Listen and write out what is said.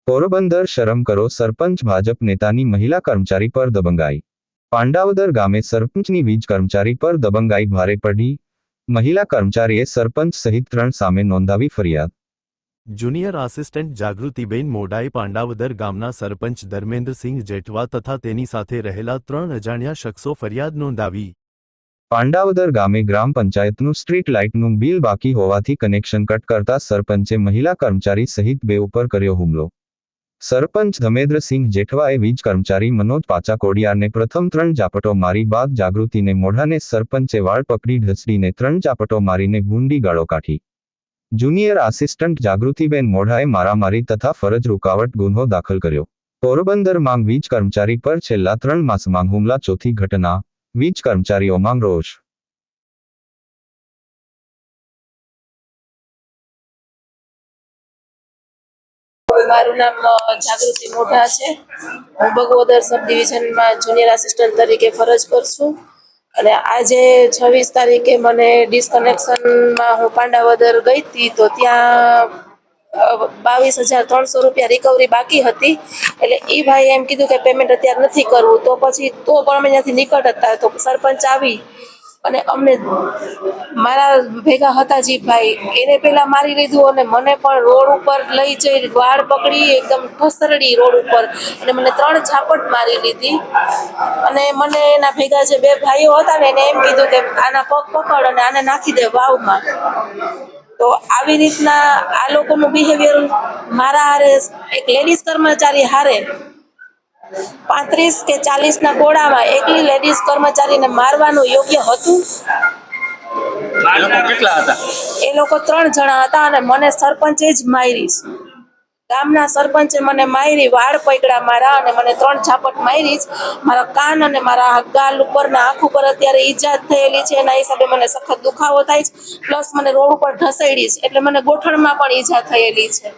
પોરબંદર શરમ કરો સરપંચ ભાજપ નેતાની મહિલા કર્મચારી પર દબંગાઈ। પાંડાવદર ગામે સરપંચની વીજ કર્મચારી પર દબંગાઈ ભારે પડી। મહિલા કર્મચારીએ સરપંચ સહિત 3 સામે નોંધાવી ફરિયાદ। જુનિયર આસિસ્ટન્ટ જાગૃતિબેન મોડાએ પાંડાવદર ગામના સરપંચ ધર્મેન્દ્રસિંહ જેઠવા તથા તેની સાથે રહેલા 3 અજાણ્યા શખ્સો ફરિયાદ નોંધાવી। પાંડાવદર ગામે ગ્રામ પંચાયતનું સ્ટ્રીટ લાઇટનું બિલ બાકી હોવાથી કનેક્શન કટ કરતા સરપંચે મહિલા કર્મચારી સહિત 2 ઉપર કર્યો હુમલો। સરપંચ ધર્મેન્દ્રસિંહ જેઠવાએ વીજ કર્મચારી મનોજ પાચાકોડિયાને પ્રથમ 3 ઝાપટો મારી બાદ જાગૃતિને મોઢાને સરપંચે વાળ પકડી ઢસડીને 3 ઝાપટો મારીને ગુંડી ગાળો કાઢી। જુનિયર આસિસ્ટન્ટ જાગૃતિબેન મોઢાએ મારામારી તથા ફરજ રૂકાવટ ગુન્હો દાખલ કર્યો। પોરબંદરમાં વીજ કર્મચારી પર છેલ્લા 3 માસમાં હુમલા ચોથી ઘટના। વીજ કર્મચારીઓમાં રોષ। મારું નામ જાગૃતિ મોઢા છે। હું બગોદર સબ ડિવિઝનમાં જુનિયર આસિસ્ટન્ટ તરીકે ફરજ પર છું અને આજે 26 તારીખે મને ડિસ્કનેક્શનમાં હું પાંડાવદર ગઈ હતી તો ત્યાં 22,300 રૂપિયા રિકવરી બાકી હતી। એટલે એ ભાઈ એમ કીધું કે પેમેન્ટ અત્યારે નથી કરવું, તો પછી પણ અમે ત્યાંથી નીકળતા હતા તો સરપંચ આવી અને અમને મારા ભેગા હતા જે ભાઈ એને પેલા મારી લીધું અને મને પણ રોડ ઉપર લઈ જઈ વાળ પકડી એકદમ ઠસરડી રોડ ઉપર અને મને 3 ઝાપટ મારી લીધી અને મને એના ભેગા જે 2 ભાઈઓ હતા ને એને એમ કીધું કે આના પગ પકડ અને આને નાખી દે વાવમાં। તો આવી રીતના આ લોકોનું બિહેવિયર મારા હારે એક લેડીઝ કર્મચારી હારે 35 કે 40 ના ટોળામાં એકલી લેડીઝ કર્મચારીને મારવાનું યોગ્ય હતું? એ લોકો 3 જણા હતા અને મને સરપંચે જ મારી। ગામના સરપંચે મને મારી, વાળ પકડ્યા મારા અને મને 3 ઝાપટ મારી। મારા કાન અને મારા ગાલ ઉપરના આંખ ઉપર અત્યારે ઈજા થયેલી છે, એના હિસાબે મને સખત દુખાવો થાય છે, પ્લસ મને રોડ ઉપર ઢસેડી છે એટલે મને ગોઠણમાં પણ ઈજા થયેલી છે।